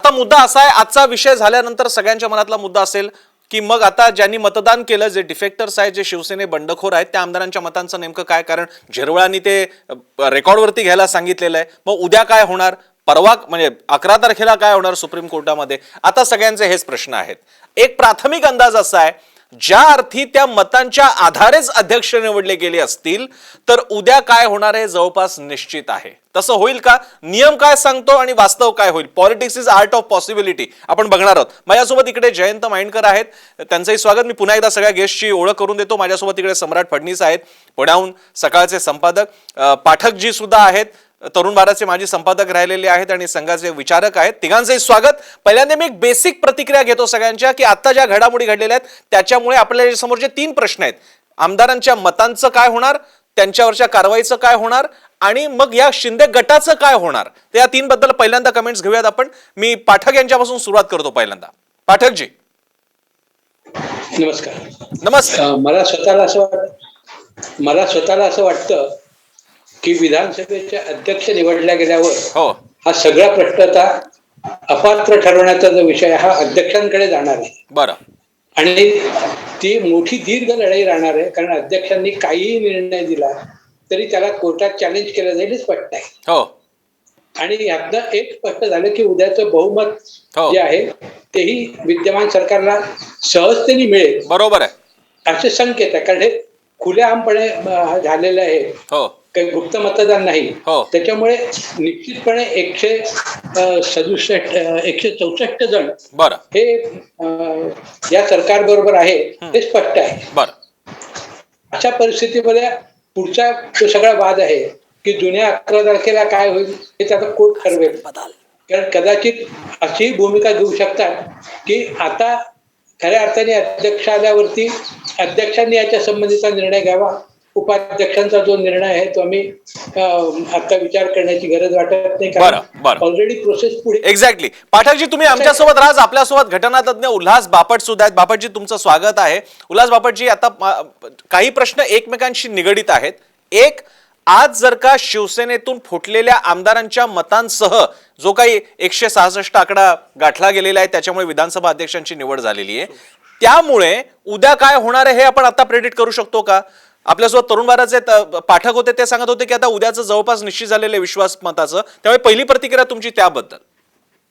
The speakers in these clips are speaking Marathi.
आता मुद्दा असा आहे, आजचा विषय झाल्यानंतर सगळ्यांच्या मनातला मुद्दा असेल की मग आता ज्यांनी मतदान केलं, जे डिफेक्टर्स आहेत, जे शिवसेने बंडखोर आहेत, त्या आमदारांच्या मतांचं नेमकं काय? कारण झिरवळांनी ते रेकॉर्डवरती घ्यायला सांगितलेलं आहे. मग उद्या काय होणार? परवा म्हणजे 11 तारखेला काय होणार सुप्रीम कोर्टामध्ये? आता सगळ्यांचे हेच प्रश्न आहेत. एक प्राथमिक अंदाज असा आहे, ज्या अर्थी त्या मतांच्या आधारेच अध्यक्ष निवडले गेले असतील तर उद्या काय होणार आहे जवळपास निश्चित आहे. तसं होईल का? नियम काय सांगतो आणि वास्तव काय होईल? Politics is art of possibility आपण बघणार आहोत. माझ्यासोबत इकडे जयंत माइंडकर आहेत, त्यांचंही स्वागत. मी पुन्हा एकदा सगळ्या गेस्टची ओळख करून देतो. माझ्यासोबत इकडे सम्राट फडणीस आहेत, पुण्याहून सकाळचे संपादक. पाठकजी सुद्धा आहेत, तरुण भारतचे माजी संपादक राहिलेले आहेत आणि संघाचे विचारक आहेत. तिघांचंही स्वागत. पहिल्यांदा मी एक बेसिक प्रतिक्रिया घेतो सगळ्यांच्या की आता ज्या घडामोडी घडलेल्या आहेत त्याच्यामुळे आपल्या समोर जे 3 प्रश्न आहेत, आमदारांच्या मतांचं काय होणार, त्यांच्यावरच्या कारवाईचं काय होणार आणि मग या शिंदे गटाचं काय होणार, त्या 3 बद्दल पहिल्यांदा कमेंट्स घेऊयात आपण. मी पाठक यांच्यापासून सुरुवात करतो. पहिल्यांदा पाठकजी. नमस्कार. नमस्कार. मला स्वतःला असं वाटतं की विधानसभेचे अध्यक्ष निवडल्या गेल्यावर हा सगळा प्रश्न आता अपात्र ठरवण्याचा जो विषय हा अध्यक्षांकडे जाणार आहे. बरं. आणि ती मोठी दीर्घ लढाई राहणार आहे, कारण अध्यक्षांनी काहीही निर्णय दिला तरी त्याला कोर्टात चॅलेंज केलं जाईल स्पष्ट आहे. हो. आणि यातनं एक स्पष्ट झालं की उद्याचं बहुमत जे आहे तेही विद्यमान सरकारला सहजतेने मिळेल. बरोबर आहे, असे संकेत आहे, कारण हे खुलेआमपणे झालेलं आहे. हो. काही गुप्त मतदान नाही. त्याच्यामुळे निश्चितपणे 164 जण हे या सरकार बरोबर आहे हे स्पष्ट आहे. अशा परिस्थितीमध्ये पुढचा जो सगळा वाद आहे की जुन्या 11 तारखेला काय होईल हे त्याचा कोर्ट ठरवेल. कारण कदाचित अशी भूमिका घेऊ शकतात की आता खऱ्या अर्थाने अध्यक्ष आल्यावरती अध्यक्षांनी याच्या संबंधीचा निर्णय घ्यावा. उपाध्यक्षांचा जो निर्णय आहे तो आम्ही आता विचार करण्याची गरज वाटत नाही, कारण ऑलरेडी प्रोसेस पुढे. एक्झॅक्टली. पाठकजी तुम्ही आमच्यासोबत राहा. आपल्यासोबत घटनातज्ञ उल्हास बापट सुद्धा आहेत. बापटजी तुमचं स्वागत आहे. उल्हास बापटजी, आता काही प्रश्न एकमेकांशी निगडित आहेत. एक, आज जर का शिवसेनेतून फुटलेल्या आमदारांच्या मतांसह जो काही 166 आकडा गाठला गेलेला आहे त्याच्यामुळे विधानसभा अध्यक्षांची निवड झालेली आहे, त्यामुळे उद्या काय होणार आहे हे आपण आता प्रेडिक्ट करू शकतो का? आपल्यासोबत तरुण भारतचे पाठक होते, ते सांगत होते की आता उद्याचं जवळपास निश्चित झालेलं आहे विश्वास मताचं. त्यामुळे पहिली प्रतिक्रिया तुमची त्याबद्दल.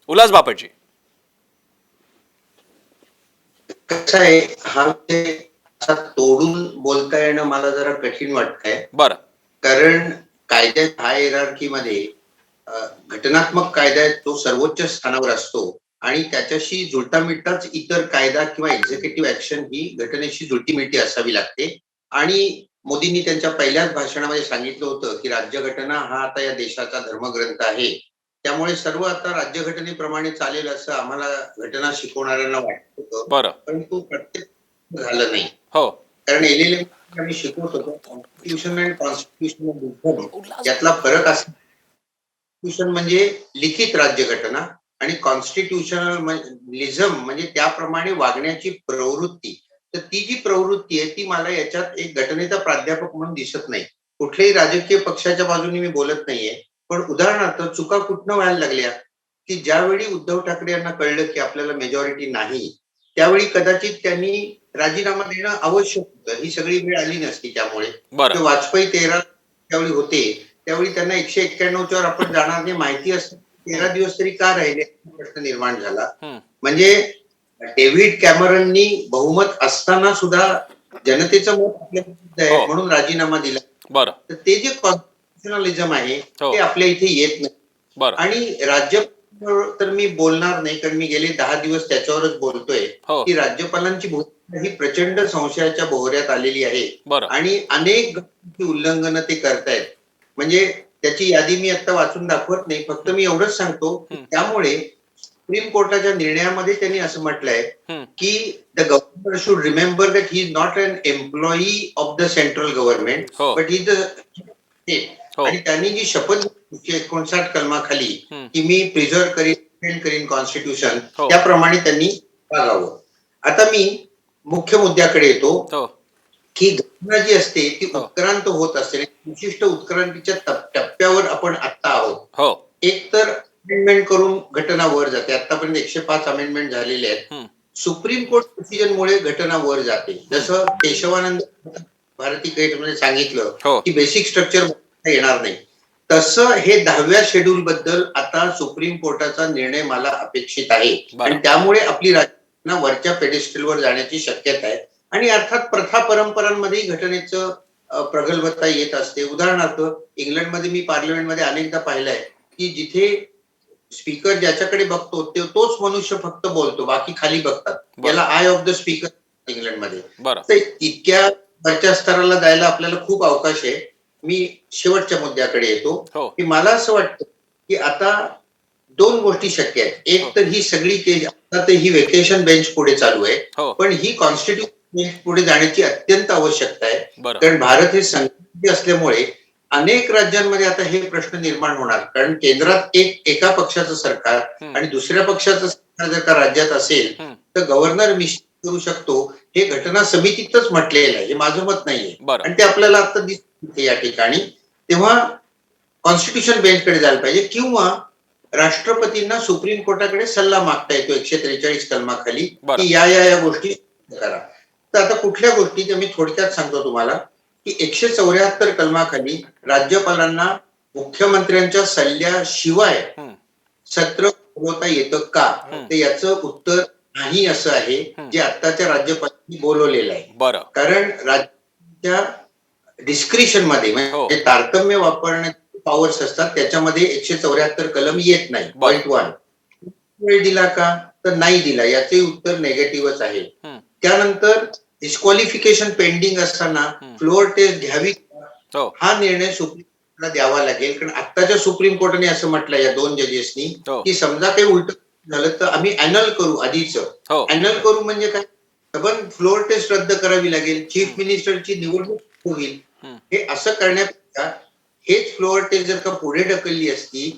उल्हास बापटजी. कसं आहे, हा तोडून बोलता येणं मला जरा कठीण वाटतंय. बरं. कारण कायद्यात हायरार्कीमध्ये घटनात्मक कायदा तो सर्वोच्च स्थानावर असतो आणि त्याच्याशी जुळता मिळताच इतर कायदा किंवा एक्झिक्युटिव्ह ऍक्शन ही घटनेशी जुळती मिळती असावी लागते. आणि मोदींनी त्यांच्या पहिल्याच भाषणामध्ये सांगितलं होतं की राज्यघटना हा आता या देशाचा धर्मग्रंथ आहे, त्यामुळे सर्व आता राज्यघटनेप्रमाणे चालेल असं आम्हाला घटना शिकवणाऱ्यांना वाटत होतं. परंतु प्रत्येक झालं नाही. कारण एलएलएम आम्ही शिकवत होतो कॉन्स्टिट्यूशन अँड कॉन्स्टिट्यूशनल यातला फरक असतो. कॉन्स्टिट्यूशन म्हणजे लिखित राज्यघटना आणि कॉन्स्टिट्यूशनलिझम म्हणजे त्याप्रमाणे वागण्याची प्रवृत्ती. तर ती जी प्रवृत्ती आहे ती मला याच्यात एक घटनेचा प्राध्यापक म्हणून दिसत नाही. कुठल्याही राजकीय पक्षाच्या बाजूने मी बोलत नाहीये, पण उदाहरणार्थ चुका कुठनं व्हायला लागल्या की ज्यावेळी उद्धव ठाकरे यांना कळलं की आपल्याला मेजॉरिटी नाही, त्यावेळी कदाचित त्यांनी राजीनामा देणं आवश्यक होतं. ही सगळी वेळ आली नसती. त्यामुळे वाजपेयी 13 त्यावेळी होते, त्यावेळी त्यांना 191 आपण जाणार नाही माहिती असतं, 13 दिवस तरी का राहिले प्रश्न निर्माण झाला. म्हणजे डेव्हिड कॅमेरॉननी बहुमत असताना सुद्धा जनतेचं मत आपल्या म्हणून राजीनामा दिला. तर ते जे कॉन्स्टिट्यूशनलिझम आहे ते आपल्या इथे येत नाही. आणि राज्य तर मी बोलणार नाही, कारण मी गेले 10 दिवस त्याच्यावरच बोलतोय की राज्यपालांची भूमिका ही प्रचंड संशयाच्या भोवऱ्यात आलेली आहे आणि अनेक उल्लंघन ते करतायत. म्हणजे त्याची यादी मी आता वाचून दाखवत नाही, फक्त मी एवढंच सांगतो की त्यामुळे सुप्रीम कोर्टाच्या निर्णयामध्ये त्यांनी असं म्हटलंय की the government should remember that he is not an employee of the central government but he the state. आणि त्यांनी जी शपथ 59 कलमाखाली की मी प्रिझर्व करीन कॉन्स्टिट्यूशन, त्याप्रमाणे त्यांनी वागावं. आता मी मुख्य मुद्द्याकडे येतो की घटना जी असते ती उत्क्रांत होत असते. विशिष्ट उत्क्रांतीच्या टप्प्यावर आपण आता आहोत. एक तर अमेंडमेंट करून घटना वर जाते. आतापर्यंत 105 अमेंडमेंट झालेले आहेत. सुप्रीम कोर्ट डिसिजनमुळे घटना वर जाते. जसं केशवानंद भारती गेटमध्ये सांगितलं की बेसिक स्ट्रक्चर येणार नाही, तसं हे 10व्या शेड्यूल बद्दल आता सुप्रीम कोर्टाचा निर्णय मला अपेक्षित आहे. आणि त्यामुळे आपली राज्यांना वरच्या पेडेस्टलवर जाण्याची शक्यता आहे. आणि अर्थात प्रथा परंपरांमध्ये घटनेचं प्रगल्भता येत असते. उदाहरणार्थ इंग्लंडमध्ये मी पार्लमेंटमध्ये अनेकदा पाहिलंय की जिथे स्पीकर ज्याच्याकडे बघतो तोच मनुष्य फक्त बोलतो, बाकी खाली बघतात. याला आय ऑफ द स्पीकर इंग्लंडमध्ये. तर इतक्या वरच्या स्तराला जायला आपल्याला खूप अवकाश आहे. मी शेवटच्या मुद्द्याकडे येतो की मला असं वाटतं की आता दोन गोष्टी शक्य आहेत. एक तर ही सगळी केस, आता तर ही वेकेशन बेंच पुढे चालू आहे, पण ही कॉन्स्टिट्यूशन बेंच पुढे जाण्याची अत्यंत आवश्यकता आहे. कारण भारत हे संघटित असल्यामुळे अनेक राज्यांमध्ये आता हे प्रश्न निर्माण होणार. कारण केंद्रात एका पक्षाचं सरकार आणि दुसऱ्या पक्षाचं सरकार जर का राज्यात असेल तर गव्हर्नर निश्चित करू शकतो. हे घटना समितीतच म्हटलेलं आहे, हे माझं मत नाहीये. आणि ते आपल्याला आता दिसते या ठिकाणी. तेव्हा कॉन्स्टिट्यूशन बेंचकडे जायला पाहिजे किंवा राष्ट्रपतींना सुप्रीम कोर्टाकडे सल्ला मागता येतो 143 कलमाखाली की या गोष्टी करा. तर आता कुठल्या गोष्टी मी थोडक्यात सांगतो तुम्हाला की 174 कलमाखाली राज्यपालांना मुख्यमंत्र्यांच्या सल्ल्याशिवाय सत्र बोलवता येतं का, तर याचं उत्तर नाही असं आहे, जे आत्ताच्या राज्यपालांनी बोलवलेलं आहे. कारण राज्याच्या डिस्क्रिशन मध्ये म्हणजे तारतम्य वापरण्याचे पॉवर्स असतात, त्याच्यामध्ये 174 कलम येत नाही. पॉइंट 1 वेळ दिला का, तर नाही दिला, याचे उत्तर नेगेटिव्हच आहे. त्यानंतर डिस्क्वालिफिकेशन पेंडिंग असताना फ्लोअर टेस्ट घ्यावी हा निर्णय सुप्रीम कोर्टाला द्यावा लागेल. कारण आत्ताच्या सुप्रीम कोर्टाने असं म्हटलं या दोन जजेसनी की समजा काही उलट झालं तर आम्ही अॅनल करू. आधीच अॅनल करू म्हणजे काय, पण फ्लोअर टेस्ट रद्द करावी लागेल, चीफ मिनिस्टरची निवडणूक होईल. हे असं करण्यापेक्षा हेच फ्लोअर टेस्ट जर का पुढे ढकलली असती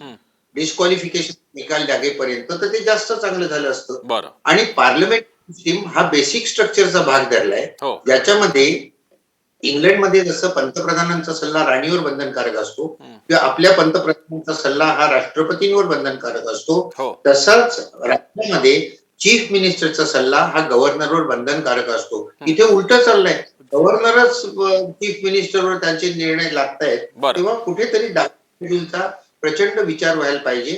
डिस्क्वालिफिकेशन निकाल लागेपर्यंत, तर ते जास्त चांगलं झालं असतं. आणि पार्लमेंट सिस्टीम हा बेसिक स्ट्रक्चरचा भाग धरलाय, ज्याच्यामध्ये इंग्लंडमध्ये जसं पंतप्रधानांचा सल्ला राणीवर बंधनकारक असतो किंवा आपल्या पंतप्रधानांचा सल्ला हा राष्ट्रपतींवर बंधनकारक असतो, तसाच राज्यामध्ये चीफ मिनिस्टरचा सल्ला हा गव्हर्नरवर बंधनकारक असतो. इथे उलट चाललंय, गव्हर्नरच चीफ मिनिस्टरवर त्यांचे निर्णय लागतायत. तेव्हा कुठेतरी 10व्या शेड्यूलचा प्रचंड विचार व्हायला पाहिजे.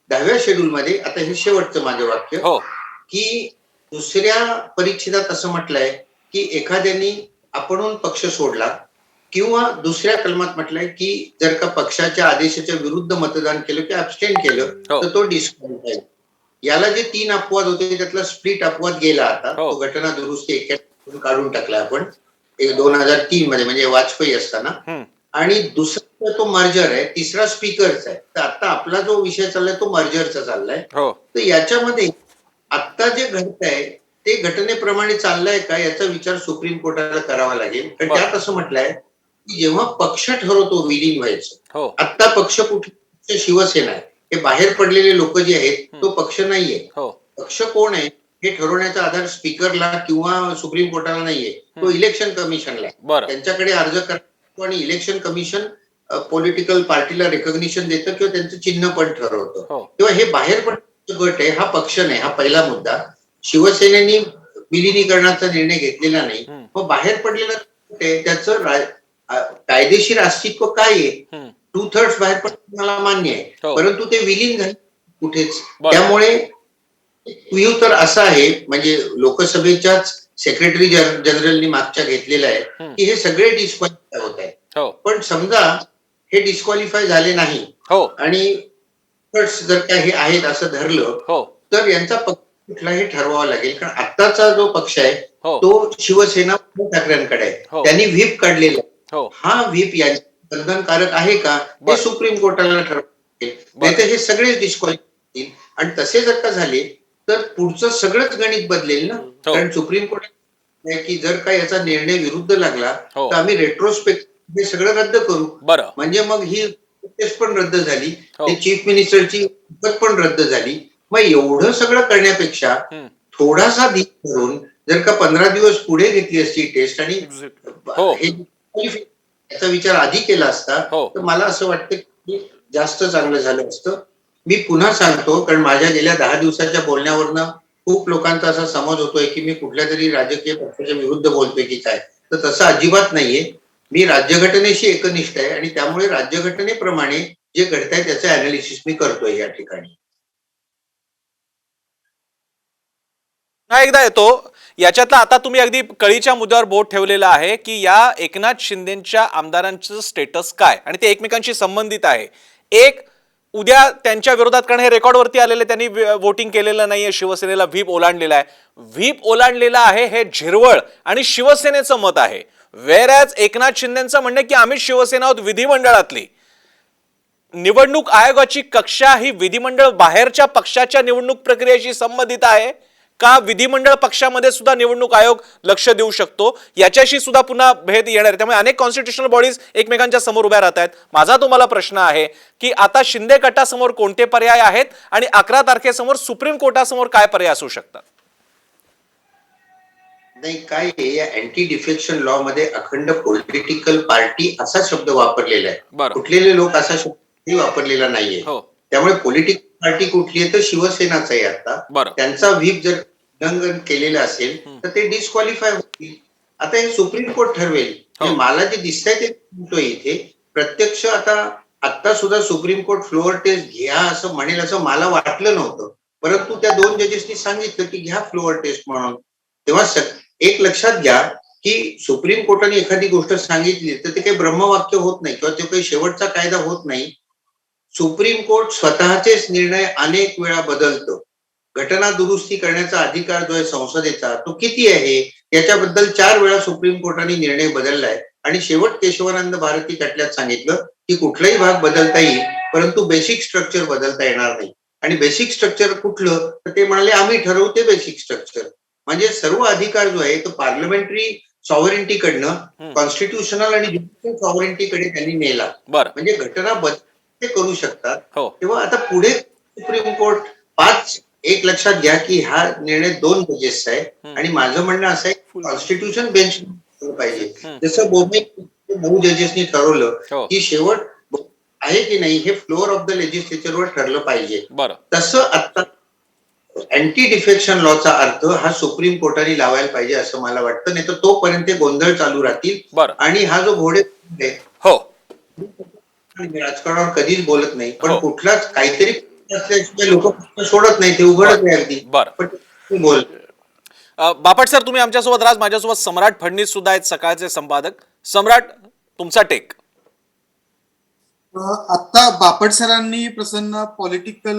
10व्या शेड्यूलमध्ये आता हे शेवटचं माझं वाक्य की दुसऱ्या परिच्छेदात असं म्हटलंय की एखाद्यानी आपणहून पक्ष सोडला किंवा दुसऱ्या कलमात म्हटलंय की जर का पक्षाच्या आदेशाच्या विरुद्ध मतदान केलं किंवा अब्स्टेन केलं तर तो डिस्क्वालिफाय. याला जे 3 अपवाद होते त्यातला स्प्लिट अपवाद गेला. आता तो घटना दुरुस्ती 91 काढून टाकला आपण 2003 मध्ये, म्हणजे वाजपेयी असताना. आणि दुसरा तो मर्जर आहे, तिसरा स्पीकरचा आहे. तर आता आपला जो विषय चाललाय तो मर्जरचा चाललाय. तर याच्यामध्ये आता जे घडतंय ते घटनेप्रमाणे चाललंय का याचा विचार सुप्रीम कोर्टाला करावा लागेल. कारण त्यात असं म्हटलंय की जेव्हा पक्ष ठरवतो विलीन व्हायचं, आता पक्ष कुठे, शिवसेना आहे, हे बाहेर पडलेले लोक जे आहेत तो पक्ष नाहीये. पक्ष कोण आहे हे ठरवण्याचा आधार स्पीकरला किंवा सुप्रीम कोर्टाला नाहीये, तो इलेक्शन कमिशनला आहे. त्यांच्याकडे अर्ज करतो आणि इलेक्शन कमिशन पॉलिटिकल पार्टीला रेकॉग्निशन देतं किंवा त्यांचं चिन्ह पण ठरवतं. तेव्हा हे बाहेर पडलेला गट आहे, हा पक्ष नाही. हा पहिला मुद्दा. शिवसेनेनी विलिनीकरणाचा निर्णय घेतलेला नाही, मग बाहेर पडलेला त्याचं कायदेशीर अस्तित्व काय आहे. 2/3 बाहेर पडलं मला मान्य आहे, परंतु ते विलीन झाले कुठेच. त्यामुळे व्ह्यू तर असा आहे, म्हणजे लोकसभेच्याच सेक्रेटरी जनरलनी मागच्या घेतलेला आहे की हे सगळे डिस्क्वालिफाय होत आहेत. पण समजा हे डिस्क्वालिफाय झाले नाही आणि जर का हे आहेत असं धरलं तर यांचा पक्ष कुठलाही ठरवावा लागेल. कारण आत्ताचा जो पक्ष आहे तो शिवसेना ठाकरेंकडे आहे, त्यांनी व्हीप काढलेला. हा व्हीप यांच्या बंधनकारक आहे का हे सुप्रीम कोर्टाला ठरवावं लागेल, नाही तर हे सगळेच डिस्क्वालिफाय होतील. आणि तसे जर का झाले तर पुढचं सगळंच गणित बदलेल ना. कारण सुप्रीम कोर्ट की जर का याचा निर्णय विरुद्ध लागला तर आम्ही रेट्रोस्पेक्ट हे सगळं रद्द करू. म्हणजे मग ही टेस्ट पण रद्द झाली, चीफ मिनिस्टरची पण रद्द झाली. मग एवढं सगळं करण्यापेक्षा थोडासा धीर धरून जर का 15 दिवस पुढे घेतली असती टेस्ट आणि याचा विचार आधी केला असता तर मला असं वाटतं की जास्त चांगलं झालं असतं. मी पुन्हा सांगतो, कारण माझ्या गेल्या 10 दिवसाच्या बोलण्यावरनं खूप लोकांचा असा समज होतोय की मी कुठल्या तरी राजकीय पक्षाच्या विरुद्ध बोलतोय की काय, तर तसं अजिबात नाहीये. मी राज्यघटनेशी एकनिष्ठ आहे आणि त्यामुळे राज्यघटनेप्रमाणे जे घडतंय त्याचं अनालिसिस मी करतोय या ठिकाणी. पुन्हा एकदा येतो याच्यातला. आता तुम्ही अगदी कळीच्या मुद्द्यावर बोट ठेवलेलं आहे की या एकनाथ शिंदेच्या आमदारांचं स्टेटस काय आणि ते एकमेकांशी संबंधित आहे. एक, उद्या त्यांच्या विरोधात, कारण हे रेकॉर्डवरती आलेले, त्यांनी वोटिंग केलेलं नाहीये, शिवसेनेला व्हीप ओलांडलेला आहे. व्हीप ओलांडलेला आहे हे झिरवळ आणि शिवसेनेचं मत आहे. वेरॅज एकनाथ शिंदेचं म्हणणं की आम्ही शिवसेना आहोत विधिमंडळातली. निवडणूक आयोगाची कक्षा ही विधिमंडळ बाहेरच्या पक्षाच्या निवडणूक प्रक्रियेशी संबंधित आहे का विधिमंडळ पक्षामध्ये सुद्धा निवडणूक आयोग लक्ष देऊ शकतो, याच्याशी सुद्धा पुन्हा भेद येणार आहे. त्यामुळे अनेक कॉन्स्टिट्युशनल बॉडीज एकमेकांच्या समोर उभ्या राहत आहेत. माझा तुम्हाला प्रश्न आहे की आता शिंदे गटासमोर कोणते पर्याय आहेत आणि 11 तारखेसमोर सुप्रीम कोर्टासमोर काय पर्याय असू शकतात? नाही, काय आहे, या अँटी डिफेक्शन लॉ मध्ये अखंड पॉलिटिकल पार्टी असा शब्द वापरलेला आहे. कुठलेले लोक असा शब्द वापरलेला नाहीये. त्यामुळे पॉलिटिकल पार्टी कुठली आहे तर शिवसेनाच आहे. आता त्यांचा व्हीप जर उल्लंघन केलेलं असेल तर ते डिस्क्वालिफाय होतील. आता हे सुप्रीम कोर्ट ठरवेल. मला जे दिसतंय ते म्हणतोय इथे, प्रत्यक्ष आता सुद्धा सुप्रीम कोर्ट फ्लोअर टेस्ट घ्या असं म्हणेल असं मला वाटलं नव्हतं, परंतु त्या 2 जजेसनी सांगितलं की घ्या फ्लोअर टेस्ट म्हणून. तेव्हा एक लक्षात घ्या की सुप्रीम कोर्टाने एखादी गोष्ट सांगितली तर ते काही ब्रह्मवाक्य होत नाही किंवा तो काही शेवटचा कायदा होत नाही. सुप्रीम कोर्ट स्वतःचेच निर्णय अनेक वेळा बदलतं. घटना दुरुस्ती करण्याचा अधिकार जो आहे संसदेचा तो किती आहे याच्याबद्दल 4 वेळा सुप्रीम कोर्टाने निर्णय बदललाय आणि शेवट केशवानंद भारती खटल्यात सांगितलं की कुठलाही भाग बदलता येईल परंतु बेसिक स्ट्रक्चर बदलता येणार नाही. आणि बेसिक स्ट्रक्चर कुठलं तर ते म्हणाले आम्ही ठरवते बेसिक स्ट्रक्चर. म्हणजे सर्व अधिकार जो आहे तो पार्लमेंटरी सॉव्हरेंटीकडनं कॉन्स्टिट्युशनल आणि ज्युडिशियल सॉव्हरेंटीकडे त्यांनी नेला. म्हणजे घटना ते करू शकतात. तेव्हा आता पुढे सुप्रीम कोर्ट 5 एक लक्षात घ्या की हा निर्णय 2 जजेस आहे आणि माझं म्हणणं असं आहे कॉन्स्टिट्यूशन बेंच पाहिजे. जसं बोबडे 9 जजेसनी ठरवलं की शेवट आहे की नाही हे फ्लोअर ऑफ द लेजिस्लेचरवर ठरलं पाहिजे. तसं आता अँटी डिफेक्शन लॉचा अर्थ हा सुप्रीम कोर्टाने लावायला पाहिजे असं मला वाटतं. नाही तर तोपर्यंत गोंधळ चालू राहतील आणि हा जो घोडे राजकारणावर कधीच बोलत नाही, पण कुठलाच काहीतरी असल्याशिवाय लोक सोडत नाही, ते उघडत नाही अगदी. पण बोल बापट सर, तुम्ही आमच्यासोबत राज. माझ्यासोबत सम्राट फडणीस सुद्धा आहेत, सकाळचे संपादक. सम्राट, तुमचा टेक. आता बापट सरांनी प्रसन्न पॉलिटिकल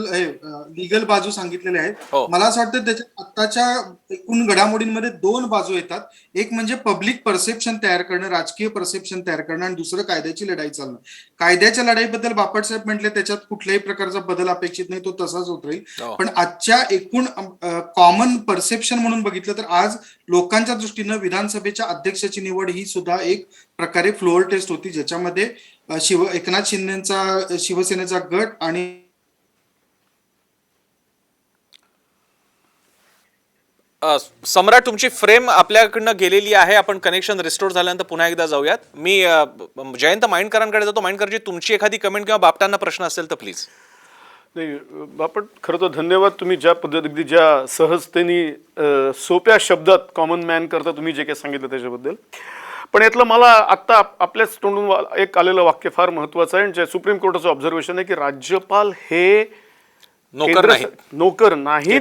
लिगल बाजू सांगितलेल्या आहेत. मला असं वाटतं त्याच्या आत्ताच्या एकूण घडामोडींमध्ये 2 बाजू येतात. एक म्हणजे पब्लिक परसेप्शन तयार करणं, राजकीय परसेप्शन तयार करणं, आणि दुसरं कायद्याची लढाई चालणं. कायद्याच्या लढाईबद्दल बापट साहेब म्हटले त्याच्यात कुठल्याही प्रकारचा बदल अपेक्षित नाही, तो तसाच होत राहील. पण आजच्या एकूण कॉमन परसेप्शन म्हणून बघितलं तर आज लोकांच्या दृष्टीनं विधानसभेच्या अध्यक्षाची निवड ही सुद्धा एक प्रकारे फ्लोअर टेस्ट होती, ज्याच्यामध्ये एकनाथ शिंदेचा शिवसेनेचा गट आणि सम्राट, तुमची फ्रेम आपल्याकडनं गेलेली आहे. आपण कनेक्शन रिस्टोर झाल्यानंतर पुन्हा एकदा जाऊयात. मी जयंत माइंडकरांकडे जातो. माइंडकरजी, तुमची एखादी कमेंट किंवा बापटांना प्रश्न असेल तर प्लीज. नाही बापट, खरं तर धन्यवाद. तुम्ही ज्या पद्धतीने ज्या सहजतेने सोप्या शब्दात कॉमन मॅन करता तुम्ही जे काही सांगितलं त्याच्याबद्दल. पण यातलं मला आत्ता आपल्याच तोंडून एक आलेलं वाक्य फार महत्वाचं आहे, जे सुप्रीम कोर्टाचं ऑब्झर्वेशन आहे की राज्यपाल हे नोकर नाही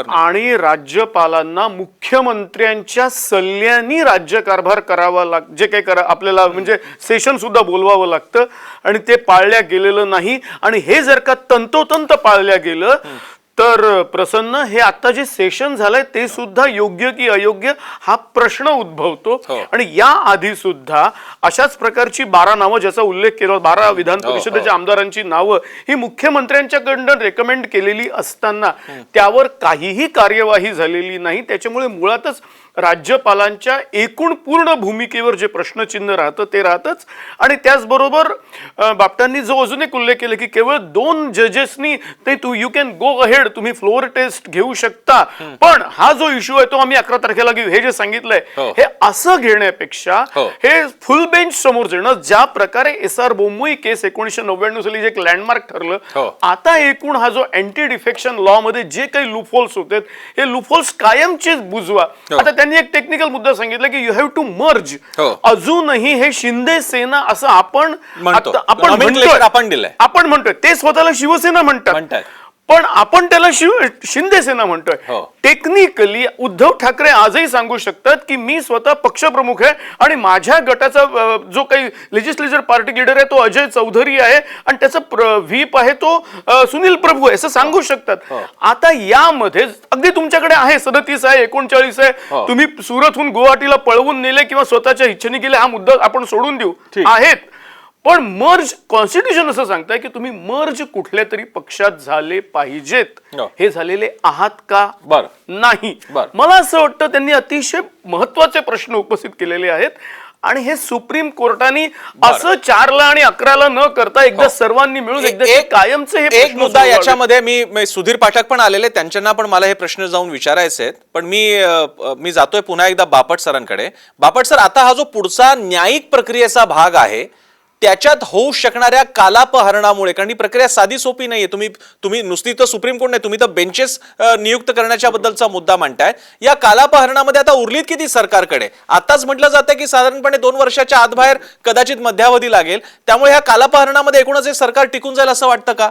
आणि राज्यपालांना मुख्यमंत्र्यांच्या सल्ल्याने राज्यकारभार करावा जे काही आपल्याला म्हणजे सेशन सुद्धा बोलवावं लागतं आणि ते पाळल्या गेलेलं नाही. आणि हे जर का तंतोतंत पाळल्या गेलं तर प्रसन्न, हे आता जे सेशन झालंय ते सुद्धा योग्य की अयोग्य हा प्रश्न उद्भवतो. आणि या आधी सुद्धा अशाच प्रकारची 12 नावं, ज्याचा उल्लेख केला, 12 विधान परिषदेच्या आमदारांची नावं ही मुख्यमंत्र्यांच्याकडनं रेकमेंड केलेली असताना त्यावर काहीही कार्यवाही झालेली नाही. त्याच्यामुळे मुळातच राज्यपालांच्या एकूण पूर्ण भूमिकेवर जे प्रश्नचिन्ह राहतं ते राहतच. आणि त्याचबरोबर बापटांनी जो अजून एक उल्लेख केला की केवळ 2 जजेसनी ते यू कॅन गो अहेड, तुम्ही फ्लोअर टेस्ट घेऊ शकता, पण हा जो इश्यू आहे तो आम्ही 11 तारखेला घेऊ, हे जे सांगितलंय हे असं घेण्यापेक्षा हे फुल बेंच समोर येणं, ज्या प्रकारे SR बोम्मई केस 1999 साली जे एक लँडमार्क ठरलं, आता एकूण हा जो अँटी डिफेक्शन लॉ मध्ये जे काही लूपहोल्स होते हे लूपहोल्स कायमचेच बुजवा. आता त्यांनी एक टेक्निकल मुद्दा सांगितला की यू हॅव टू मर्ज. अजूनही हे शिंदे सेना असं आपण म्हणतोय, ते स्वतःला शिवसेना म्हणतात, पण आपण त्याला शिंदे सेना म्हणतोय. टेक्निकली उद्धव ठाकरे आजही सांगू शकतात की मी स्वतः पक्षप्रमुख आहे आणि माझ्या गटाचा जो काही लेजिस्लेचर पार्टी लीडर आहे तो अजय चौधरी आहे आणि त्याचा व्हीप आहे तो सुनील प्रभू आहे, असं सांगू शकतात. आता यामध्ये अगदी तुमच्याकडे आहे 37 आहे, 39 आहे, तुम्ही सुरतहून गुवाहाटीला पळवून नेले किंवा स्वतःच्या इच्छेने गेले, हा मुद्दा आपण सोडून देऊ, आहेत. पण मर्ज कॉन्स्टिट्यूशन असं सांगताय की तुम्ही मर्ज कुठल्या तरी पक्षात झाले पाहिजेत. हे झालेले आहात का? नाही. मला असं वाटतं त्यांनी अतिशय महत्वाचे प्रश्न उपस्थित केलेले आहेत आणि हे सुप्रीम कोर्टाने असं 4ला आणि 11ला न करता एकदा सर्वांनी मिळून एकदा कायमचे हे एक मुद्दा याच्यामध्ये मी सुधीर पाठक पण आलेले, त्यांच्यांना पण मला हे प्रश्न जाऊन विचारायचे आहेत, पण मी जातोय पुन्हा एकदा बापट सरांकडे. बापट सर, आता हा जो पुढचा न्यायिक प्रक्रियेचा भाग आहे त्याच्यात होऊ शकणाऱ्या कालापहरणामुळे, कारण ही प्रक्रिया साधी सोपी नाहीये, तुम्ही नुसती तर सुप्रीम कोर्ट नाही, तुम्ही तर बेंचेस नियुक्त करण्याच्या बद्दलचा मुद्दा म्हणताय. या कालापहरणामध्ये आता उरलीत किती सरकारकडे? आताच म्हटलं जातं की साधारणपणे 2 वर्षाच्या आत बाहेर कदाचित मध्यावधी लागेल, त्यामुळे या कालापहरणामध्ये एकूणच हे सरकार टिकून जाईल असं वाटतं का?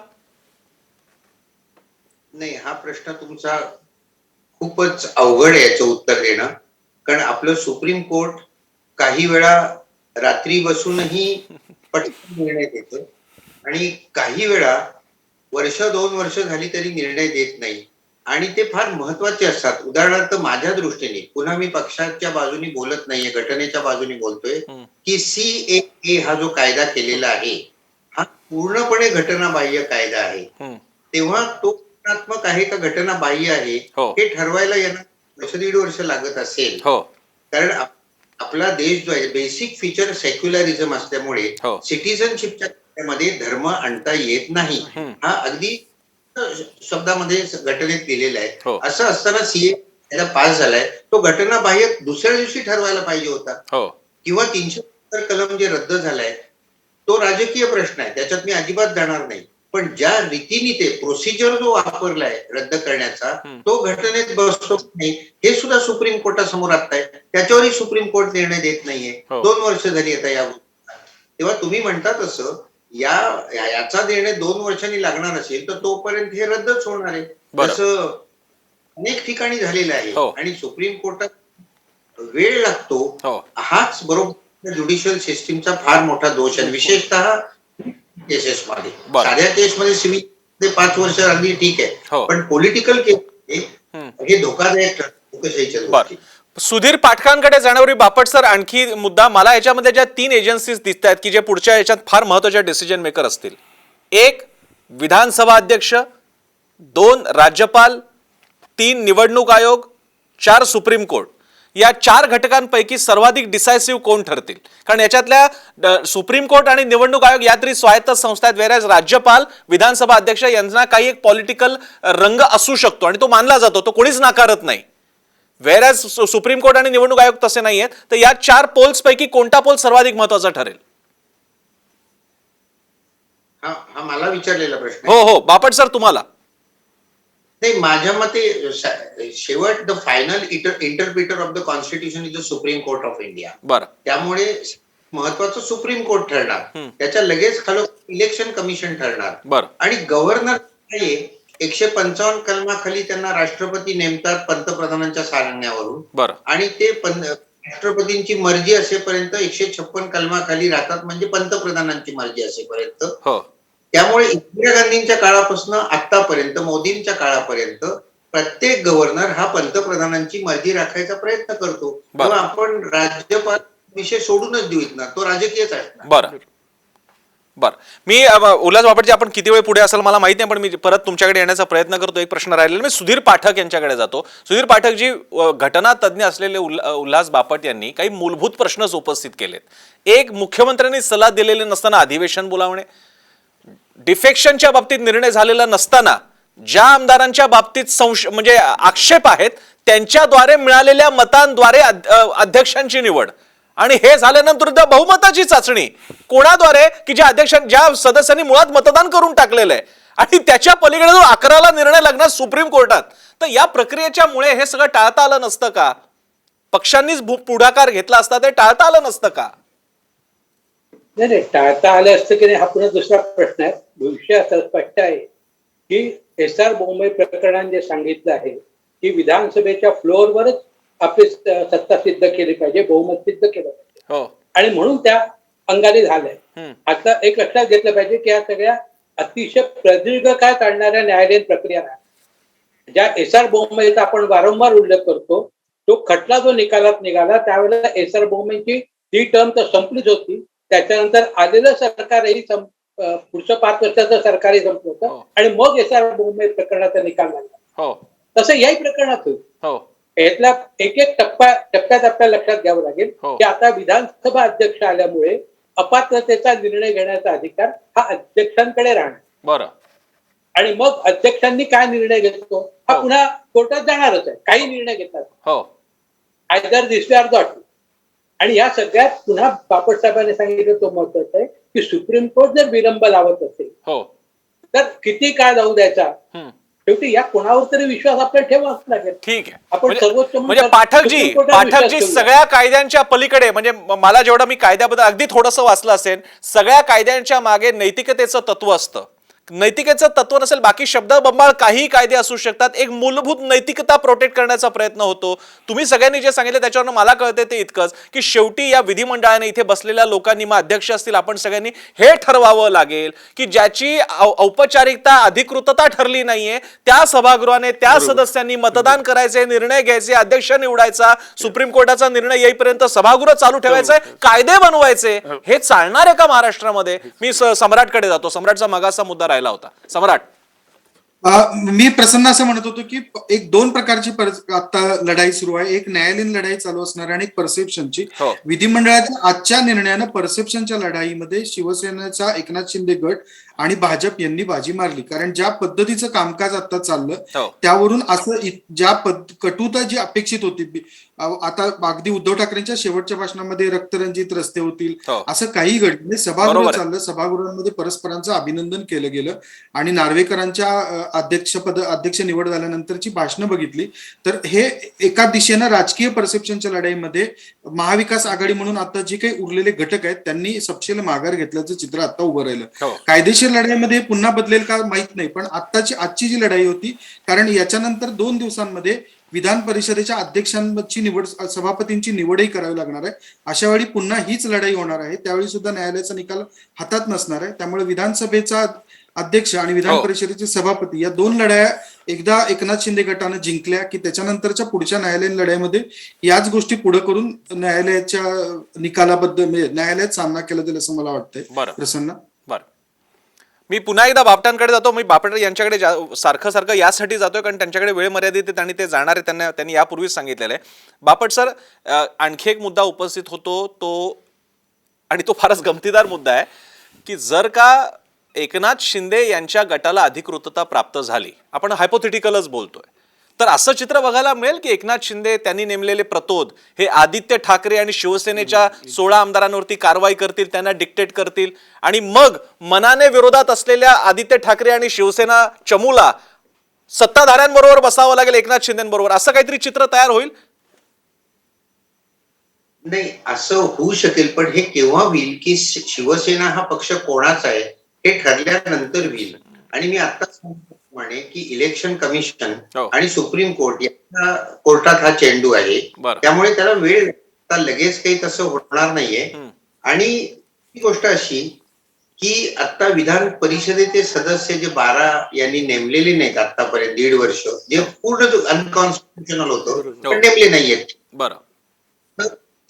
नाही, हा प्रश्न तुमचा खूपच अवघड आहे याचं उत्तर देणं, कारण आपलं सुप्रीम कोर्ट काही वेळा रात्री बसूनही पटकन निर्णय देतं आणि काही वेळा 1-2 वर्ष झाली तरी निर्णय देत नाही आणि ते फार महत्वाचे असतात. उदाहरणार्थ माझ्या दृष्टीने, पुन्हा मी पक्षाच्या बाजूने बोलत नाहीये, घटनेच्या बाजूने बोलतोय, की CAA हा जो कायदा केलेला आहे हा पूर्णपणे घटनाबाह्य कायदा आहे. तेव्हा तो घटनात्मक आहे का घटनाबाह्य आहे हे ठरवायला यांना 1.5 वर्ष लागत असेल, कारण आपला देश जो आहे बेसिक फीचर सेक्युलरिझम असल्यामुळे सिटिझनशिपच्या मध्ये धर्म आणता येत नाही. हा अगदी शब्दामध्ये घटनेत लिहिलेला आहे. असं असताना CAA पास झालाय, तो घटनाबाह्य दुसऱ्या दिवशी ठरवायला पाहिजे होता. किंवा 370 कलम जे रद्द झालाय तो राजकीय प्रश्न आहे, त्याच्यात मी अजिबात जाणार नाही, पण ज्या रीतीने ते प्रोसिजर जो वापरलाय रद्द करण्याचा तो घटनेत बसतो नाही हे सुद्धा सुप्रीम कोर्टासमोर आहे, त्याच्यावरही सुप्रीम कोर्ट निर्णय देत नाहीये. 2 वर्ष झाली आता या. तेव्हा तुम्ही म्हणता तसं याचा निर्णय 2 वर्षांनी लागणार असेल तर तोपर्यंत हे रद्दच होणार आहे, असं अनेक ठिकाणी झालेलं आहे. आणि सुप्रीम कोर्टात वेळ लागतो, हाच बरोबर ज्युडिशियल सिस्टीमचा फार मोठा दोष आहे, विशेषतः केसेसमध्ये. साध्या केसमध्ये सिव्हिल 5 वर्ष अगदी ठीक आहे, पण पॉलिटिकल केस हे धोकादायक ठरतं. सुधीर पाठकांकडे जाण्यापूर्वी बापट सर, आणखी मुद्दा मला याच्यामध्ये ज्या 3 एजन्सीज दिसत आहेत की जे पुढच्या याच्यात फार महत्वाच्या डिसिजन मेकर असतील, 1 विधानसभा अध्यक्ष, 2 राज्यपाल, 3 निवडणूक आयोग, 4 सुप्रीम कोर्ट, या 4 घटकांपैकी सर्वाधिक डिसायसिव्ह कोण ठरतील? कारण याच्यातल्या सुप्रीम कोर्ट आणि निवडणूक आयोग या तरी स्वायत्त संस्था आहेत, वेळेस राज्यपाल, विधानसभा अध्यक्ष यांना काही एक पॉलिटिकल रंग असू शकतो आणि तो मानला जातो, तो कोणीच नाकारत नाही. वेळेस सुप्रीम कोर्ट आणि निवडणूक आयोग तसे नाहीयेत. तर या 4 पोल्स पैकी कोणता पोल सर्वाधिक महत्वाचा ठरेल? हा मला विचारलेला प्रश्न. हो बापट सर, तुम्हाला? नाही, माझ्या मते शेवट the final interpreter of the constitution is the supreme court of India. त्यामुळे महत्वाचं सुप्रीम कोर्ट ठरणार, त्याच्या लगेच खाली इलेक्शन कमिशन ठरणार आणि गव्हर्नर 155 कलमाखाली त्यांना राष्ट्रपती नेमतात पंतप्रधानांच्या सांगण्यावरून आणि ते राष्ट्रपतींची मर्जी असेपर्यंत 156 कलमाखाली राहतात, म्हणजे पंतप्रधानांची मर्जी असेपर्यंत. त्यामुळे इंदिरा गांधींच्या काळापासून आतापर्यंत मोदींच्या काळापर्यंत प्रत्येक गव्हर्नर हा पंतप्रधानांची मर्जी राखायचा प्रयत्न करतो. तेव्हा आपण राज्यपाल विषय सोडूनच देऊ ना, तो राजकीयच असणार. बरं, मी उल्हास बापटजी आपण किती वेळ पुढे असेल मला माहिती नाही, पण मी परत तुमच्याकडे येण्याचा प्रयत्न करतो. एक प्रश्न राहिलेला, मी सुधीर पाठक यांच्याकडे जातो. सुधीर पाठकजी, घटना तज्ज्ञ असलेले उल्हास बापट यांनी काही मूलभूत प्रश्न उपस्थित केलेत. एक, मुख्यमंत्र्यांनी सल्ला दिलेले नसताना अधिवेशन बोलावणे, डिफेक्शनच्या बाबतीत निर्णय झालेला नसताना ज्या आमदारांच्या बाबतीत म्हणजे आक्षेप आहेत त्यांच्याद्वारे मिळालेल्या मतांद्वारे अध्यक्षांची निवड, आणि हे झाल्यानंतर बहुमताची चाचणी कोणाद्वारे, की ज्या सदस्यांनी मुळात मतदान करून टाकलेलं आहे, आणि त्याच्या पलीकडे जो 11ला निर्णय लागणार सुप्रीम कोर्टात. तर या प्रक्रियेच्या मुळे हे सगळं टाळता आलं नसतं का? पक्षांनीच पुढाकार घेतला असता ते टाळता आलं नसतं का? नाही, टाळता आलं असतं की नाही हा पुन्हा दुसरा प्रश्न आहे. विषय असा स्पष्ट आहे की SR बोंबई प्रकरणाने जे सांगितलं आहे की विधानसभेच्या फ्लोअरवरच आपली सत्ता सिद्ध केली पाहिजे, बहुमत सिद्ध केलं पाहिजे, आणि म्हणून त्या अंगाने झालंय. आता एक लक्षात घेतलं पाहिजे की या सगळ्या अतिशय प्रदीर्घ काळ चालणाऱ्या न्यायालयीन प्रक्रिया ज्या SR बोंबईचा आपण वारंवार उल्लेख करतो, तो खटला जो निकालात निघाला त्यावेळेला SR बोंबईची ही टर्म तर संपलीच होती. त्याच्यानंतर आलेलं सरकारही पुढचं 5 वर्षाचं सरकारही संपलं होतं, आणि मग SR बोंबई प्रकरणाचा निकाल लागला. तसं याही प्रकरणात होईल. यातला एक एक टप्प्यात आपल्याला लक्षात घ्यावं लागेल की आता विधानसभा अध्यक्ष आल्यामुळे अपात्रतेचा निर्णय घेण्याचा अधिकार हा अध्यक्षांकडे राहणार. बरं, आणि मग अध्यक्षांनी काय निर्णय घेतो हा पुन्हा कोर्टात जाणारच आहे. काही निर्णय घेतात either this way or that. आणि या सगळ्यात पुन्हा बापट साहेबांनी सांगितलं तो महत्वाचं आहे की सुप्रीम कोर्ट जर विलंब लावत असेल तर किती काळ जाऊ द्यायचा, शेवटी या कोणावर तरी विश्वास आपल्याला ठेवावाच लागेल. ठीक आहे. आपण सर्वोच्च म्हणजे पाठकजी सगळ्या कायद्यांच्या पलीकडे, म्हणजे मला जेवढं मी कायद्याबद्दल अगदी थोडंसं वाचलं असेल, सगळ्या कायद्यांच्या मागे नैतिकतेचं तत्व असतं. नैतिकतेचं तत्व नसेल, बाकी शब्द बंबाळ काही कायदे असू शकतात, एक मूलभूत नैतिकता प्रोटेक्ट करण्याचा प्रयत्न होतो. तुम्ही सगळ्यांनी जे सांगितलं त्याच्यावर मला कळते ते इतकंच की शेवटी या विधिमंडळाने, इथे बसलेल्या लोकांनी, मग अध्यक्ष असतील, आपण सगळ्यांनी हे ठरवावं लागेल की ज्याची औपचारिकता, अधिकृतता ठरली नाहीये त्या सभागृहाने, त्या सदस्यांनी मतदान करायचे, निर्णय घ्यायचे, अध्यक्ष निवडायचा, सुप्रीम कोर्टाचा निर्णय येईपर्यंत सभागृह चालू ठेवायचंय, कायदे बनवायचे. हे चालणार आहे का महाराष्ट्रामध्ये? मी सम्राटकडे जातो. सम्राटचा मगाचा मुद्दा राहिला होता. सम्राट, मी प्रसन्न असं म्हणत होतो की एक 2 प्रकारची आता लढाई सुरू आहे. एक न्यायालयीन लढाई चालू असणार आणि एक परसेप्शनची. विधिमंडळाच्या आजच्या निर्णयानं परसेप्शनच्या लढाईमध्ये शिवसेनेचा एकनाथ शिंदे गट आणि भाजप यांनी बाजी मारली. कारण ज्या पद्धतीचं कामकाज आता चाललं त्यावरून असं कटुता जी अपेक्षित होती, आता अगदी उद्धव ठाकरेंच्या शेवटच्या भाषणामध्ये रक्तरंजित रस्ते होतील असं काही घडलं. सभागृह चाललं, सभागृहांमध्ये परस्परांचं अभिनंदन केलं गेलं, आणि नार्वेकरांच्या अध्यक्ष निवड झाल्यानंतरची भाषणं बघितली तर हे एका दिशेनं राजकीय परसेप्शनच्या लढाईमध्ये महाविकास आघाडी म्हणून आता जे काही उरलेले घटक आहेत त्यांनी सपशेल माघार घेतल्याचं चित्र आता उभं राहिलं. कायदेशीर लढाईमध्ये पुन्हा बदलेल का माहित नाही, पण आजची जी लढाई होती, कारण याच्यानंतर 2 दिवसांमध्ये विधान परिषदेच्या अध्यक्षांची निवड, सभापतींची निवडही करावी लागणार आहे. अशा वेळी पुन्हा हीच लढाई होणार आहे. त्यावेळी सुद्धा न्यायालयाचा निकाल हातात नसणार आहे. त्यामुळे विधानसभेचा अध्यक्ष आणि विधान परिषदेचे सभापती या 2 लढाया एकदा एकनाथ शिंदे गटानं जिंकल्या की त्याच्यानंतरच्या पुढच्या न्यायालयीन लढाईमध्ये याच गोष्टी पुढे करून न्यायालयाच्या निकालाबद्दल, म्हणजे न्यायालयात सामना केला जाईल असं मला वाटतंय. प्रसन्न, मी पुन्हा एकदा बापटांकडे जातो. मी बापट यांच्याकडे सारखं यासाठी जातोय कारण त्यांच्याकडे वेळ मर्यादित आहे आणि ते जाणार आहे, त्यांनी यापूर्वीच सांगितलेलं आहे. बापट सर, आणखी एक मुद्दा उपस्थित होतो तो फारच गमतीदार मुद्दा आहे की जर का एकनाथ शिंदे यांच्या गटाला अधिकृतता प्राप्त झाली, आपण हायपोथेटिकलच बोलतोय, तर असं चित्र बघायला मिळेल की एकनाथ शिंदे त्यांनी नेमलेले प्रतोद हे आदित्य ठाकरे आणि शिवसेनेच्या 16 आमदारांवरती कारवाई करतील, त्यांना डिक्टेट करतील, आणि मग मनाने विरोधात असलेल्या आदित्य ठाकरे आणि शिवसेना चमूला सत्ताधाऱ्यांबरोबर बसावं लागेल एकनाथ शिंदेबरोबर, असं काहीतरी चित्र तयार होईल? नाही, असं होऊ शकेल, पण हे केव्हा होईल की शिवसेना हा पक्ष कोणाचा आहे हे ठरल्यानंतर होईल. आणि मी आताच म्हणे की इलेक्शन कमिशन आणि सुप्रीम कोर्ट या कोर्टात हा चेंडू आहे, त्यामुळे त्याला वेळ लगेच काही तसं होणार नाहीये. आणि ही गोष्ट अशी की आता विधान परिषदेचे सदस्य जे 12 यांनी नेमलेले नाहीत आतापर्यंत 1.5 वर्ष, जे पूर्ण अनकॉन्स्टिट्युशनल होतं पण नेमले नाहीयेत.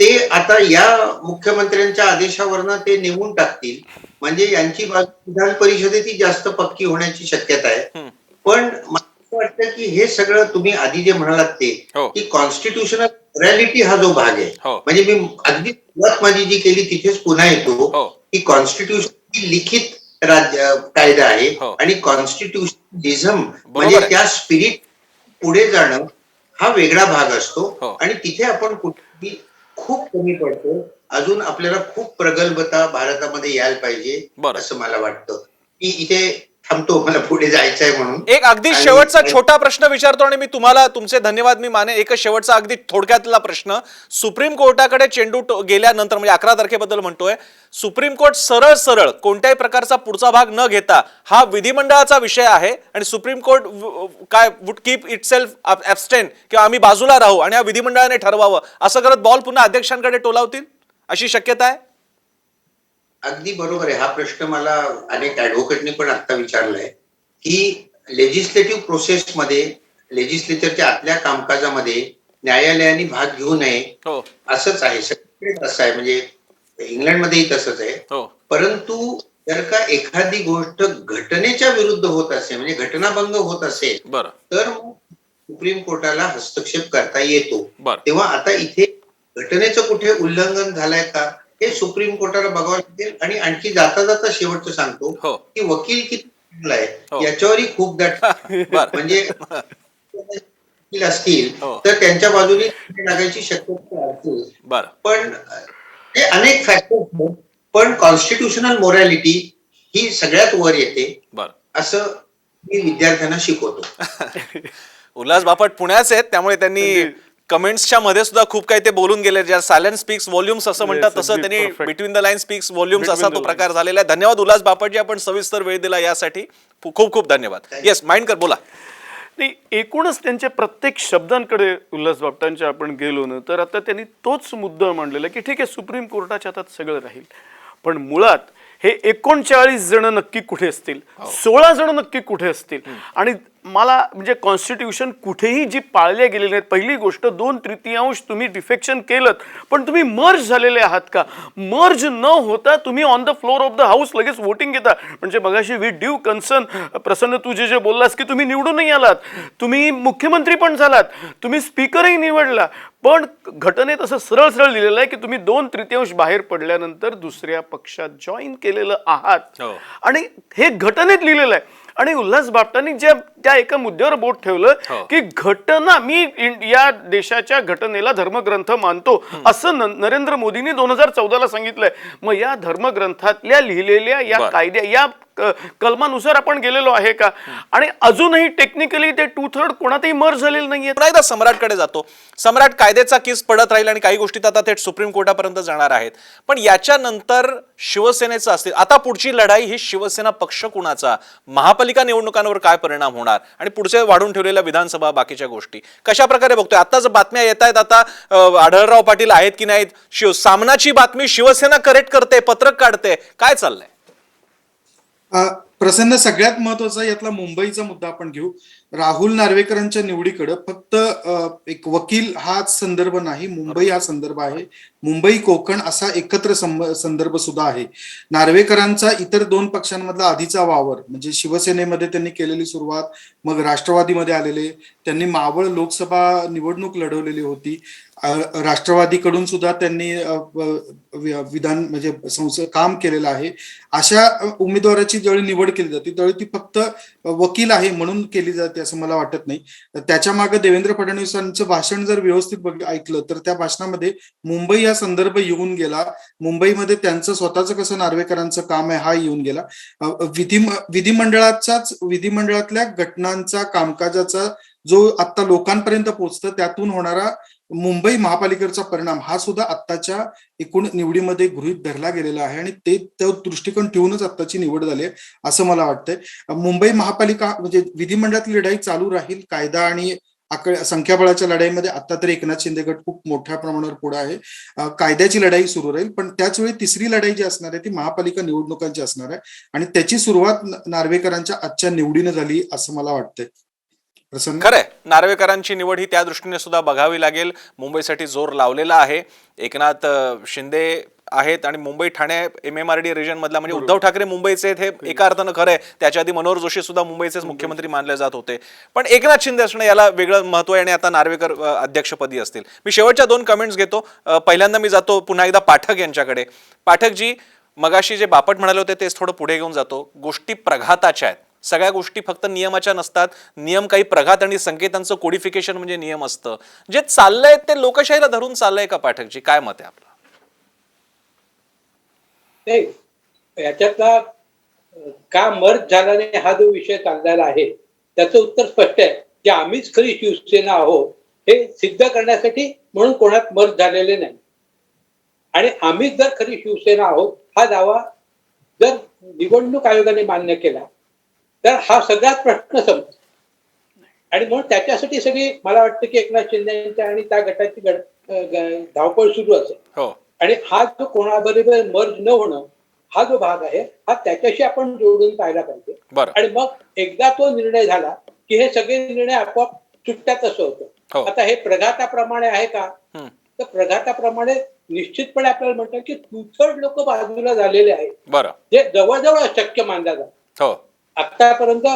ते आता या मुख्यमंत्र्यांच्या आदेशावरनं ते नेमून टाकतील, म्हणजे यांची बाजू विधान परिषदेत जास्त पक्की होण्याची शक्यता आहे. पण मला असं वाटतं की हे सगळं तुम्ही आधी जे म्हणालात ते की कॉन्स्टिट्यूशनल मॉरॅलिटी हा जो भाग आहे, म्हणजे मी अगदी सुरुवात माझी जी केली तिथेच पुन्हा येतो की कॉन्स्टिट्यूशन ही लिखित राज्य कायदा आहे आणि कॉन्स्टिट्यूशनिझम म्हणजे त्या स्पिरिट पुढे जाणं हा वेगळा भाग असतो आणि तिथे आपण कुठेही खूप कमी पडतो. अजून आपल्याला खूप प्रगल्भता भारतामध्ये यायला पाहिजे असं मला वाटतं. की इथे थांबतो, मला पुढे जायचं आहे म्हणून. एक अगदी शेवटचा छोटा प्रश्न विचारतो आणि मी तुम्हाला तुमचे धन्यवाद मी माने. एक शेवटचा अगदी थोडक्यातला प्रश्न. सुप्रीम कोर्टाकडे चेंडू गेल्यानंतर म्हणजे 11 तारखेबद्दल म्हणतोय, सुप्रीम कोर्ट सरळ सरळ कोणत्याही प्रकारचा पुढचा भाग न घेता हा विधिमंडळाचा विषय आहे आणि सुप्रीम कोर्ट काय वुड कीप इटसेल्फ ॲब्स्टेन किंवा आम्ही बाजूला राहू आणि या विधिमंडळाने ठरवावं असं करत बॉल पुन्हा अध्यक्षांकडे टोलावतील अशी शक्यता आहे? अगदी बरोबर आहे. हा प्रश्न मला अनेक ऍडव्होकेटनी पण आता विचारलाय की लेजिस्लेटिव्ह प्रोसेसमध्ये, लेजिस्लेचरच्या आतल्या कामकाजामध्ये न्यायालयाने भाग घेऊ नये असंच आहे, सगळीकडेच असं आहे, म्हणजे इंग्लंडमध्येही तसंच आहे. परंतु जर का एखादी गोष्ट घटनेच्या विरुद्ध होत असेल, म्हणजे घटनाभंग होत असेल, तर सुप्रीम कोर्टाला हस्तक्षेप करता येतो. तेव्हा आता इथे घटनेचं कुठे उल्लंघन झालंय का हे सुप्रीम कोर्टाला बघावं लागेल. आणि आणखी जाता जाता शेवटचं सांगतो की वकील किती चांगला आहे याच्यावरही खूप म्हणजे वकील असतील तर त्यांच्या बाजूने लागायची शक्यता असते. पण हे अनेक फॅक्टर्स, पण कॉन्स्टिट्यूशनल मोरॅलिटी ही सगळ्यात वर येते असं मी विद्यार्थ्यांना शिकवतो. उल्हास बापट पुण्याचे आहेत, त्यामुळे त्यांनी कमेंट्सच्या मध्ये सुद्धा खूप काही ते बोलून गेले. ज्या सायलेंट स्पीक्स व्हॉल्यूम्स असं म्हणतात तसं त्यांनी between the line speaks volumes असा तो प्रकार झालेला आहे. धन्यवाद उल्हास बापटजी, आपण सविस्तर वेळ दिला यासाठी. खूप खूप धन्यवाद. येस, माइंडकर बोला. नाही, एकूणच त्यांच्या प्रत्येक शब्दांकडे उल्हास बापटांच्या आपण गेलो ना तर आता त्यांनी तोच मुद्दा मांडलेला की ठीक आहे सुप्रीम कोर्टाच्या हातात सगळं राहील, पण मुळात हे 39 जण नक्की कुठे असतील, 16 जण नक्की कुठे असतील. आणि मला म्हणजे कॉन्स्टिट्यूशन कुठेही जी पाळल्या गेलेली आहेत, पहिली गोष्ट 2/3 तुम्ही डिफेक्शन केलं पण तुम्ही मर्ज झालेले आहात का? मर्ज न होता तुम्ही on the floor of the house लगेच वोटिंग घेता. म्हणजे मगाशी विथ ड्यू कन्सर्न प्रसन्न तू जे बोललास की तुम्ही निवडूनही आलात, तुम्ही मुख्यमंत्री पण झालात, तुम्ही स्पीकरही निवडला, पण घटनेत असं सरळ सरळ लिहिलेलं आहे की तुम्ही 2/3 बाहेर पडल्यानंतर दुसऱ्या पक्षात जॉईन केलेलं आहात. आणि हे घटनेत लिहिलेलं आहे. आणि उल्हास बापटांनी त्या एका मुद्द्यावर बोट ठेवलं की घटना, मी या देशाच्या घटनेला धर्मग्रंथ मानतो असं नरेंद्र मोदींनी 2014ला सांगितलंय. मग या धर्मग्रंथातल्या लिहिलेल्या या कायद्या, या कलमानुसार आपण गेलेलो आहे का? आणि अजूनही टेक्निकली ते 2/3 कोणातही मर्ज झालेलं नाहीये. एकदा सम्राटकडे जातो. सम्राट, कायद्याचा केस पडत राहील आणि काही गोष्टी आता थेट सुप्रीम कोर्टापर्यंत जाणार आहेत, पण याच्यानंतर शिवसेनेचं असतील, आता पुढची लढाई ही शिवसेना पक्ष कुणाचा, महापालिका निवडणुकांवर काय परिणाम होणार आणि पुढचे वाढून ठेवलेल्या विधानसभा बाकीच्या गोष्टी कशा प्रकारे बघतोय? आताच बातम्या येत आहेत, आता आढळराव पाटील आहेत की नाहीत, सामनाची बातमी शिवसेना करेक्ट करते, पत्रक काढते, काय चाललंय? प्रसन्न, सगळ्यात महत्वाचा यातला मुंबईचा मुद्दा आपण घेऊ. राहुल नार्वेकरांच्या निवडीकडे फक्त एक वकील हाच संदर्भ नाही, मुंबई हा संदर्भ आहे, मुंबई कोकण असा एकत्र संदर्भ सुद्धा आहे. नार्वेकरांचा इतर 2 पक्षांमधला आधीचा वावर, म्हणजे शिवसेनेमध्ये त्यांनी केलेली सुरुवात, मग राष्ट्रवादीमध्ये आलेले, त्यांनी मावळ लोकसभा निवडणूक लढवलेली होती, राष्ट्रवादीकडून सुद्धा त्यांनी विधान म्हणजे काम केलेलं आहे. अशा उमेदवाराची ज्यावेळी निवड केली जाते त्यावेळी ती फक्त वकील आहे म्हणून केली जाते असं मला वाटत नाही. त्याच्या मागे देवेंद्र फडणवीसांचं भाषण जर व्यवस्थित ऐकलं तर त्या भाषणामध्ये मुंबई हा संदर्भ येऊन गेला. मुंबईमध्ये त्यांचं स्वतःचं कसं नार्वेकरांचं काम आहे हा येऊन गेला. विधिमंडळातल्या घटनांचा, कामकाजाचा जो आता लोकांपर्यंत पोहोचतं त्यातून होणारा मुंबई महापालिकेचा परिणाम हा सुद्धा आत्ताच्या एकूण निवडीमध्ये गृहीत धरला गेलेला आहे आणि तो दृष्टिकोन ठेवूनच आत्ताची निवड झाली आहे असं मला वाटतंय. मुंबई महापालिका म्हणजे विधिमंडळातली लढाई चालू राहील. कायदा आणि संख्याबळाच्या लढाईमध्ये आता तरी एकनाथ शिंदे गट खूप मोठ्या प्रमाणावर पुढे आहे. कायद्याची लढाई सुरू राहील, पण त्याच वेळी तिसरी लढाई जी असणार आहे ती महापालिका निवडणुकांची असणार आहे आणि त्याची सुरुवात नार्वेकरांच्या आजच्या निवडीनं झाली असं मला वाटतंय. प्रसन्न. खरंय, नार्वेकरांची निवड ही त्या दृष्टीने सुद्धा बघावी लागेल. मुंबईसाठी जोर लावलेला आहे. एकनाथ शिंदे आहेत आणि मुंबई ठाणे MMRD रिजन मधला, म्हणजे उद्धव ठाकरे मुंबईचे हे एका अर्थानं खरं आहे. त्याच्या आधी मनोहर जोशी सुद्धा मुंबईचेच मुख्यमंत्री मानले जात होते, पण एकनाथ शिंदे असणं याला वेगळं महत्व आहे आणि आता नार्वेकर अध्यक्षपदी असतील. मी शेवटच्या 2 कमेंट्स घेतो. पहिल्यांदा मी जातो पुन्हा एकदा पाठक यांच्याकडे. पाठकजी, मगाशी जे बापट म्हणाले होते तेच थोडं पुढे घेऊन जातो. गोष्टी प्रघाताच्या आहेत. सगळ्या गोष्टी फक्त नियमाच्या नसतात. नियम काही प्रघात आणि संकेतांचं कोडिफिकेशन म्हणजे नियम असतं. जे चाललंय ते लोकशाहीला धरून चाललंय का पाठकजी? काय मत आहे आपलं? नाही, याच्यातला का मर्ज झाला नाही हा जो विषय चाललेला आहे त्याचं उत्तर स्पष्ट आहे की आम्हीच खरी शिवसेना आहोत हे सिद्ध करण्यासाठी म्हणून कोणात मर्ज झालेले नाही. आणि आम्हीच जर खरी शिवसेना आहोत हा दावा जर निवडणूक आयोगाने मान्य केला तर हा सगळ्यात प्रश्न संपतो. आणि म्हणून त्याच्यासाठी सगळी मला वाटतं की एकनाथ शिंदेच्या आणि त्या गटाची धावपळ सुरू असेल. आणि हा जो कोणाबरोबर मर्ज न होणं हा जो भाग आहे हा त्याच्याशी आपण जोडून पाहायला पाहिजे. आणि मग एकदा तो निर्णय झाला की हे सगळे निर्णय आपोआप सुटतात असं होतं. आता हे प्रघाताप्रमाणे आहे का? तर प्रघाताप्रमाणे निश्चितपणे आपल्याला म्हणतात की 2/3 लोक बाजूला झालेले आहेत, जे जवळजवळ अशक्य मानला जातं. आतापर्यंत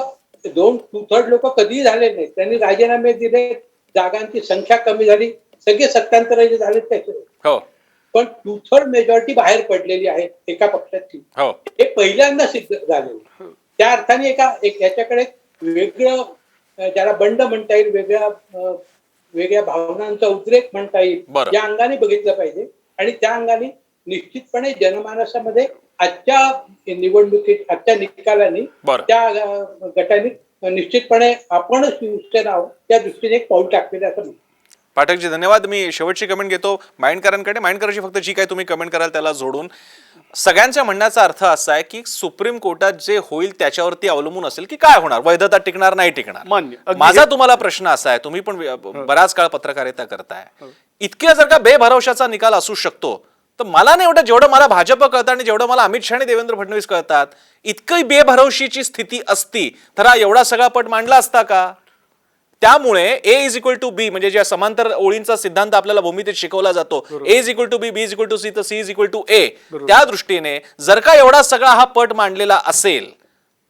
2/3 लोक कधीही झाले नाहीत. त्यांनी राजीनामे दिले, जागांची संख्या कमी झाली, सगळे सत्तांतर जे झाले त्याचे, पण 2/3 मेजॉरिटी बाहेर पडलेली आहे एका पक्षाची. हे पहिल्यांदा सिद्ध झालेलं. त्या अर्थाने याच्याकडे वेगळं ज्याला बंड म्हणता येईल, वेगळ्या भावनांचा उद्रेक म्हणता येईल, या अंगाने बघितलं पाहिजे. आणि त्या अंगाने निश्चितपणे जनमानसामध्ये आजच्या निवडणुकीत आजच्या निकालांनी त्या गटाने निश्चितपणे आपण शिवसेना आहोत त्या दृष्टीने एक पाऊल टाकलेलं असं म्हणतो. पाठकजी धन्यवाद. मी शेवटची कमेंट घेतो माइंडकरांकडे. माइंडकरांची फक्त जी काय तुम्ही कमेंट कराल त्याला जोडून सगळ्यांच्या म्हणण्याचा अर्थ असा आहे की सुप्रीम कोर्टात जे होईल त्याच्यावरती अवलंबून असेल की काय होणार, वैधता टिकणार नाही टिकणार. माझा तुम्हाला प्रश्न असा आहे, तुम्ही पण बराच काळ पत्रकारिता करताय, इतक्या जर का बेभरवशाचा निकाल असू शकतो तर मला नाही वाटत, जेवढं मला भाजप कळतं आणि जेवढं मला अमित शहा आणि देवेंद्र फडणवीस कळतात, इतकं बेभरवशीची स्थिती असती तर हा एवढा सगळा पट मांडला असता का? त्यामुळे A=B म्हणजे ज्या समांतर ओळींचा सिद्धांत आपल्याला भूमितीत शिकवला जातो, A=B, B=C तर C=A. त्या दृष्टीने जर का एवढा सगळा हा पट मांडलेला असेल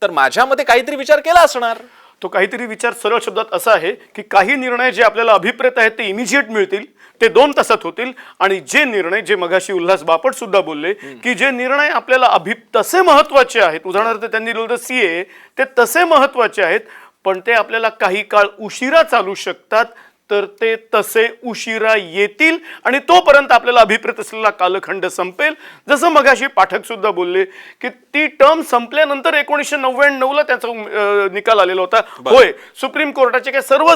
तर माझ्या मते काहीतरी विचार केला असणार. तो काहीतरी विचार सरळ शब्दात असा आहे की काही निर्णय जे आपल्याला अभिप्रेत आहेत ते इमिजिएट मिळतील, ते 2 तासात होतील. आणि जे निर्णय, जे मगाशी उल्हास बापट सुद्धा बोलले की जे निर्णय आपल्याला तसे महत्वाचे आहेत, उदाहरणार्थ त्यांनी दिलं CA, ते तसे महत्वाचे आहेत पण ते आपल्याला काही काळ उशिरा चालू शकतात, तर ते तसे उशिरा येतील आणि तोपर्यंत आपल्याला अभिप्रेत असलेला कालखंड संपेल. जसं मगाशी पाठक सुद्धा बोलले की ती टर्म संपल्यानंतर 1999ला त्याचा निकाल आलेला होता. होय, सुप्रीम कोर्टाचे काय सर्व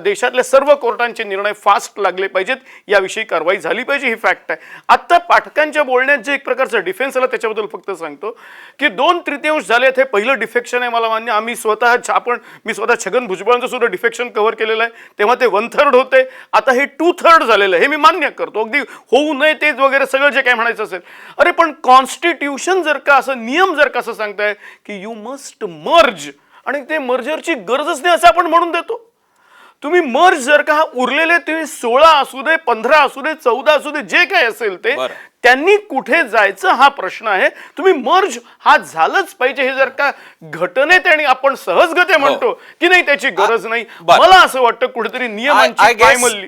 देशातल्या सर्व कोर्टांचे निर्णय फास्ट लागले पाहिजेत, याविषयी कारवाई झाली पाहिजे, ही फॅक्ट आहे. आता पाठकांच्या बोलण्यात जे एक प्रकारचा डिफेन्स आला त्याच्याबद्दल फक्त सांगतो की 2/3 झालेत, हे पहिलं डिफेक्शन आहे. मला मान्य, मी स्वतः छगन भुजबळांचं सुद्धा डिफेक्शन कव्हर केलेलं आहे, तेव्हा ते 1/3 होते, आता हे 2/3 झालेलं आहे. हे मी मान्य करतो, अगदी होऊ नये तेच वगैरे सगळं जे काय म्हणायचं असेल. अरे पण कॉन्स्टिट्यूशन जर का असं, नियम जर का असं सांगताय की यू मस्ट मर्ज, आणि ते मर्जरची गरजच नाही असं आपण म्हणून देतो. तुम्ही मर्ज जर का उरलेले तुम्ही 16 असू दे, 15 असू दे, 14 असू दे, जे काय असेल ते त्यांनी कुठे जायचं हा प्रश्न आहे. तुम्ही मर्ज हा झालंच पाहिजे हे जर का घटनेत आणि आपण सहजगते म्हणतो की नाही त्याची गरज नाही, मला असं वाटतं कुठेतरी नियमांची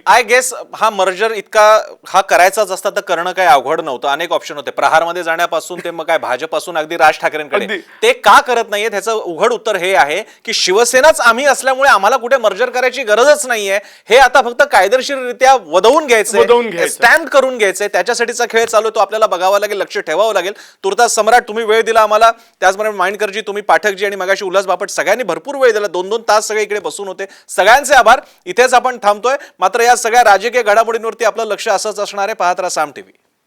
आय गेस हा मर्जर इतका हा करायचाच असता तर करणं काही अवघड नव्हतं. अनेक ऑप्शन होते, प्रहारमध्ये जाण्यापासून ते मग काय भाजपासून अगदी राज ठाकरेंकडे. ते का करत नाहीये त्याचं उघड उत्तर हे आहे की शिवसेनाच आम्ही असल्यामुळे आम्हाला कुठे मर्जर करायची गरजच नाहीये. हे आता फक्त कायदेशीररित्या वदवून घ्यायचंय, स्टॅम्प करून घ्यायचंय, त्याच्यासाठीचा खेळ चालू तो आपल्याला बघावा लागेल, लक्ष ठेवावं लागेल. तुर्तास सम्राट तुम्ही वेळ दिला आम्हाला, त्याचबरोबर माइंडकरजी, तुम्ही पाठकजी आणि मगाशी उल्हास बापट सगळ्यांनी भरपूर वेळ दिला. 2-2 तास सगळे इकडे बसून होते. सगळ्यांचे आभार. इथेच आपण थांबतोय. मात्र या सगळ्या राजकीय घडामोडींवरती आपलं लक्ष असंच असणार आहे. पाहत राहा साम टीव्ही.